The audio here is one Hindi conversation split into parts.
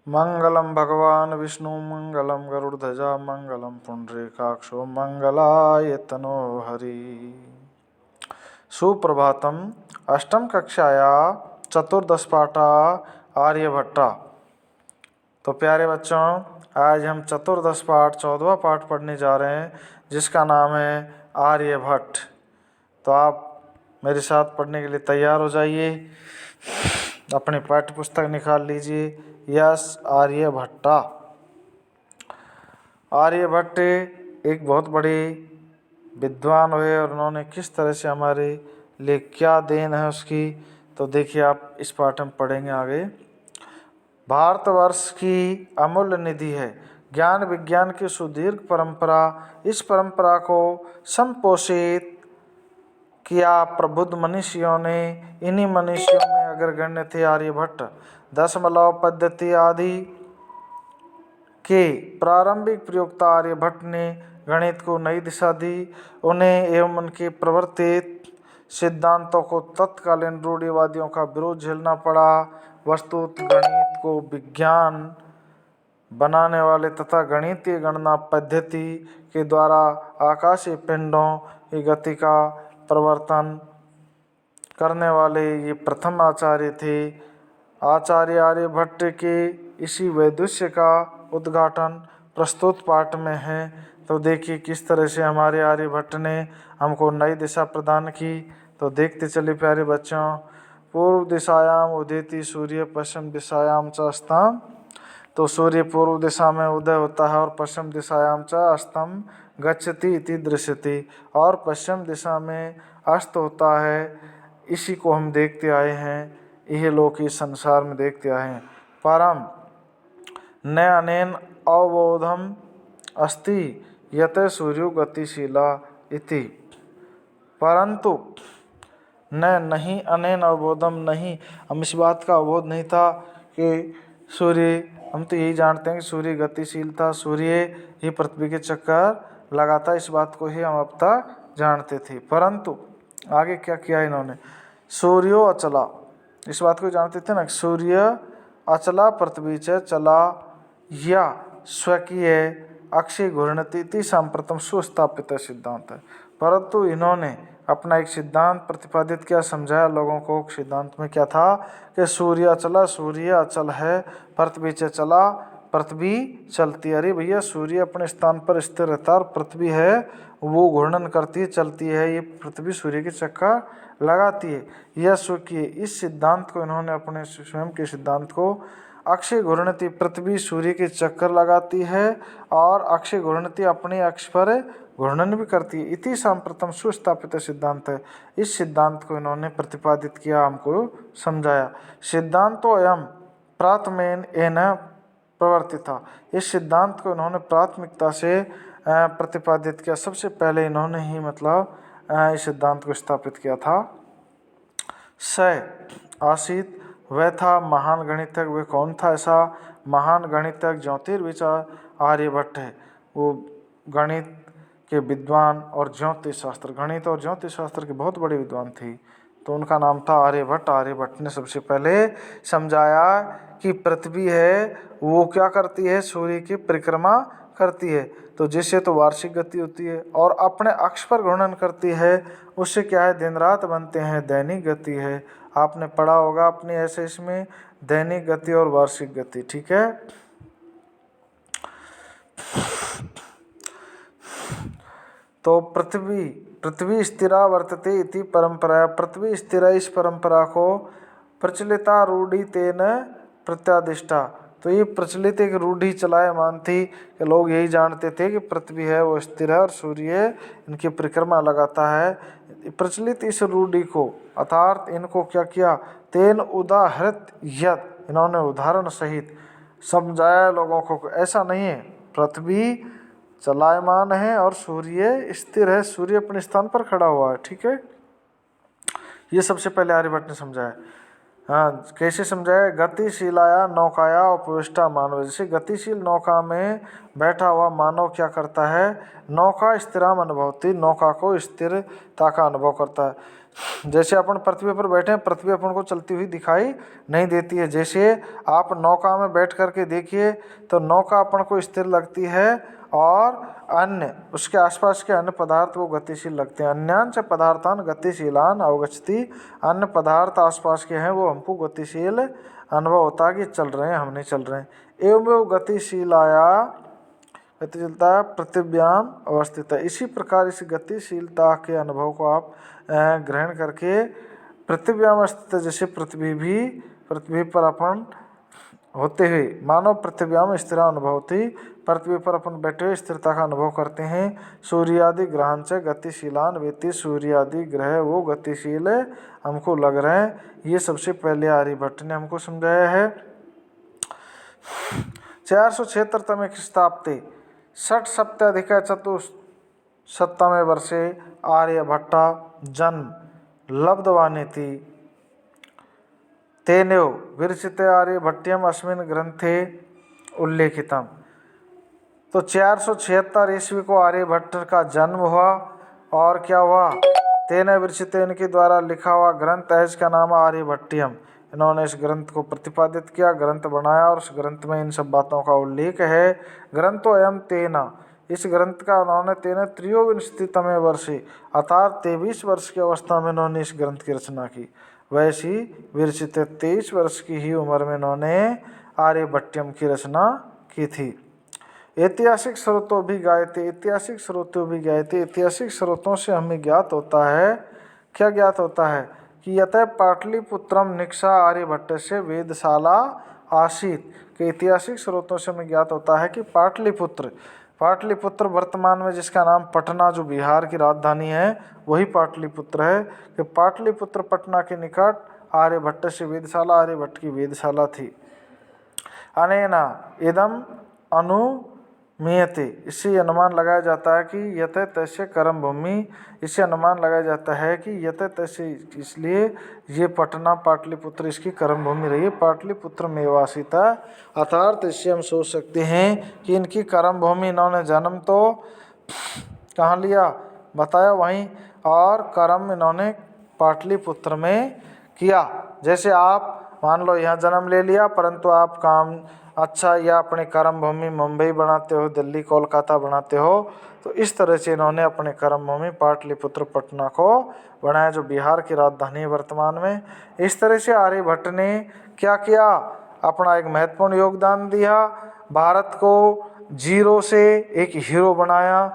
मंगलम भगवान विष्णु मंगलम गरुड़ध्वजा मंगलम पुंडरीकाक्षो मंगलायतनो हरि। सुप्रभातम। अष्टम कक्षाया चतुर्दश पाठा आर्यभट्टा। तो प्यारे बच्चों, आज हम चतुर्दश पाठ 14वां पाठ पढ़ने जा रहे हैं, जिसका नाम है आर्यभट्ट। तो आप मेरे साथ पढ़ने के लिए तैयार हो जाइए। अपनी पाठ्य पुस्तक निकाल लीजिए। यस, आर्यभट्टा। आर्यभट्ट एक बहुत बड़े विद्वान हुए और उन्होंने किस तरह से हमारे लिए क्या देन है उसकी, तो देखिए आप इस पाठ में पढ़ेंगे आगे। भारतवर्ष की अमूल्य निधि है ज्ञान विज्ञान की सुदीर्घ परंपरा। इस परंपरा को संपोषित किया प्रबुद्ध मनीषियों ने। इन्हीं मनीषियों में अग्रगण्य थे आर्यभट्ट। दशमलव पद्धति आदि के प्रारंभिक प्रयोक्ता आर्यभट्ट ने गणित को नई दिशा दी। उन्हें एवं उनके प्रवर्तित सिद्धांतों को तत्कालीन रूढ़िवादियों का विरोध झेलना पड़ा। वस्तुतः गणित को विज्ञान बनाने वाले तथा गणितीय गणना पद्धति के द्वारा आकाशीय पिंडों की गति का प्रवर्तन करने वाले ये प्रथम आचार्य थे। आचार्य आर्यभट्ट के इसी वैदुष्य का उद्घाटन प्रस्तुत पाठ में है। तो देखिए किस तरह से हमारे आर्यभट्ट ने हमको नई दिशा प्रदान की। तो देखते चले प्यारे बच्चों। पूर्व दिशायाम उदेति सूर्य पश्चिम दिशायाम च अस्तम। तो सूर्य पूर्व दिशा में उदय होता है और पश्चिम दिशायाम च अस्तम गच्छति इति दृश्यति, और पश्चिम दिशा में अस्त होता है। इसी को हम देखते आए हैं, यह लोग इस संसार में देखते आए हैं। परम न अनेन अवबोधम अस्ति यत सूर्यो गतिशीला इति। परंतु नहीं अनेन अवबोधम, नहीं हम इस बात का अवबोध नहीं था कि सूर्य, हम तो यही जानते हैं कि सूर्य गतिशील था, सूर्य ही पृथ्वी के चक्कर लगाता, इस बात को ही हम अब तक जानते थे। परंतु आगे क्या किया इन्होंने, सूर्यो अचला, इस बात को जानते थे ना, सूर्य अचला पृथ्वी च चला या स्वकीय अक्षय घूर्णति सांप्रतम सुस्थापित सिद्धांत है। परंतु इन्होंने अपना एक सिद्धांत प्रतिपादित किया, समझाया लोगों को। सिद्धांत में क्या था कि सूर्य अचला, सूर्य अचल है, पृथ्वी से चला, पृथ्वी चलती है। अरे भैया, सूर्य अपने स्थान पर स्थिर रहता है और पृथ्वी है वो घूर्णन करती है, चलती है। ये पृथ्वी सूर्य के चक्कर लगाती है। यह स्वकीय, इस सिद्धांत को इन्होंने अपने स्वयं के सिद्धांत को अक्षय घूर्णति, पृथ्वी सूर्य के चक्कर लगाती है और अक्षय घूर्णति अपने अक्ष पर घूर्णन भी करती है। इति सांप्रतम सुस्थापित सिद्धांत है। इस सिद्धांत को इन्होंने प्रतिपादित किया, हमको समझाया। सिद्धांतो अयम प्राथमेन एन प्रवर्तित था। इस सिद्धांत को इन्होंने प्राथमिकता से प्रतिपादित किया। सबसे पहले इन्होंने ही इस सिद्धांत को स्थापित किया था। स आसीत, वह था महान गणितज्ञ। वे कौन था ऐसा महान गणितज्ञ? ज्योतिर्विचार आर्यभट्ट है। वो गणित के विद्वान और ज्योतिष शास्त्र, गणित और ज्योतिष शास्त्र के बहुत बड़े विद्वान थे। तो उनका नाम था आर्यभट्ट। आर्यभट्ट ने सबसे पहले समझाया कि पृथ्वी है वो क्या करती है, सूर्य की परिक्रमा करती है। तो जिससे तो वार्षिक गति होती है, और अपने अक्ष पर घूर्णन करती है। उससे क्या है, दिन रात बनते हैं, दैनिक गति है। आपने पढ़ा होगा अपने ऐसे इसमें दैनिक गति और वार्षिक गति, ठीक है। तो पृथ्वी स्थिरा वर्तते इति परंपरा, पृथ्वी स्थिर, इस परंपरा को प्रचलिता रूढ़ि तेन प्रत्यादिष्टा। तो ये प्रचलित एक रूढ़ि चलायमान थी कि लोग यही जानते थे कि पृथ्वी है वो स्थिर है और सूर्य इनकी परिक्रमा लगाता है। प्रचलित इस रूढ़ि को, अर्थात इनको क्या किया, तेन उदाहृत यद, इन्होंने उदाहरण सहित समझाया लोगों को। ऐसा नहीं है, पृथ्वी चलायमान है और सूर्य स्थिर है, सूर्य अपने स्थान पर खड़ा हुआ है, ठीक है। ये सबसे पहले आर्यभट्ट ने समझाया। हाँ, कैसे समझाया? गतिशीलाया नौकाया उपविष्टा मानव। जैसे गतिशील नौका में बैठा हुआ मानव क्या करता है, नौका स्थिराम अनुभवती, नौका को स्थिरता का अनुभव करता है। जैसे अपन पृथ्वी पर बैठे हैं, पृथ्वी अपन को चलती हुई दिखाई नहीं देती है। जैसे आप नौका में बैठ करके देखिए तो नौका अपन को स्थिर लगती है और अन्य उसके आसपास के अन्य पदार्थ वो गतिशील लगते हैं। अन्यांच पदार्थान गतिशीलान अवगच्छति, अन्य पदार्थ आसपास के हैं वो हमको गतिशील अनुभव होता है कि चल रहे हैं, हम नहीं चल रहे हैं। एवं गतिशीलाया गतिशीलता पृथिव्याम अवस्थित है। इसी प्रकार इस गतिशीलता के अनुभव को आप ग्रहण करके पृथिव्याम स्थित, जैसे पृथ्वी पर अपन होते हुए मानव पृथिव्याम स्थिर अनुभवती, पृथ्वी पर अपन बैठे हुए स्थिरता का अनुभव करते हैं। सूर्यादि ग्रहांच गतिशीलान वेति, सूर्यादि ग्रह वो गतिशील हमको लग रहे हैं। ये सबसे पहले आर्यभट्ट ने हमको समझाया है। 476 ख्रीस्ताब्दे 60 वर्षे आर्यभट्ट जन्म लब्धवानेति, तेनेव विरचिते आर्यभट्ट्यम अस्मिन् ग्रंथे उल्लेखितम। तो 476 ईस्वी को आर्यभट्ट का जन्म हुआ और क्या हुआ, तेने विरचिते, इनके द्वारा लिखा हुआ ग्रंथ है इसका नाम आर्यभट्ट्यम। इन्होंने इस ग्रंथ को प्रतिपादित किया, ग्रंथ बनाया और उस ग्रंथ में इन सब बातों का उल्लेख है। ग्रंथो अयम तेना, इस ग्रंथ का उन्होंने तेने त्रयोविंशतितमे वर्षे अर्थात 23 वर्ष की अवस्था में इन्होंने इस ग्रंथ की रचना की। वैसी विरचित 23 वर्ष की ही उम्र में इन्होंने आर्यभट्ट्यम की रचना की थी। ऐतिहासिक स्रोतों भी गायते, ऐतिहासिक स्रोतों भी गायते। ऐतिहासिक स्रोतों से हमें ज्ञात होता है, क्या ज्ञात होता है कि यतः पाटलिपुत्रम निक्षा आर्यभट्ट से वेदशाला आसीत, के ऐतिहासिक स्रोतों से हमें ज्ञात होता है कि पाटलिपुत्र वर्तमान में जिसका नाम पटना, जो बिहार की राजधानी है, वही पाटलिपुत्र है। कि पाटलिपुत्र पटना के निकट आर्यभट्ट से वेदशाला, आर्यभट्ट की वेदशाला थी। अनेना इदम अनुमीयते, इससे अनुमान लगाया जाता है कि यत तस्य कर्म भूमि, इससे अनुमान लगाया जाता है कि यत तस्य, इसलिए ये पटना पाटलिपुत्र इसकी कर्म भूमि रही है। पाटलिपुत्र में वासिता, अर्थात इससे हम सोच सकते हैं कि इनकी कर्म भूमि, इन्होंने जन्म तो कहाँ लिया बताया वहीं, और कर्म इन्होंने पाटलिपुत्र में किया। जैसे आप मान लो यहाँ जन्म ले लिया, परंतु आप काम अच्छा या अपने कर्म भूमि मुंबई बनाते हो, दिल्ली कोलकाता बनाते हो, तो इस तरह से इन्होंने अपने कर्म भूमि पाटलिपुत्र पटना को बनाया, जो बिहार की राजधानी है वर्तमान में। इस तरह से आर्यभट्ट ने क्या किया, अपना एक महत्वपूर्ण योगदान दिया, भारत को जीरो से एक हीरो बनाया।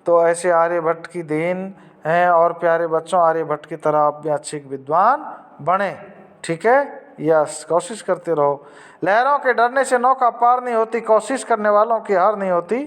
तो ऐसे आर्यभट्ट की देन है। और प्यारे बच्चों, आर्यभट्ट की तरह आप भी अच्छे विद्वान बने, ठीक है। यस, कोशिश करते रहो। लहरों के डरने से नौका पार नहीं होती, कोशिश करने वालों की हार नहीं होती।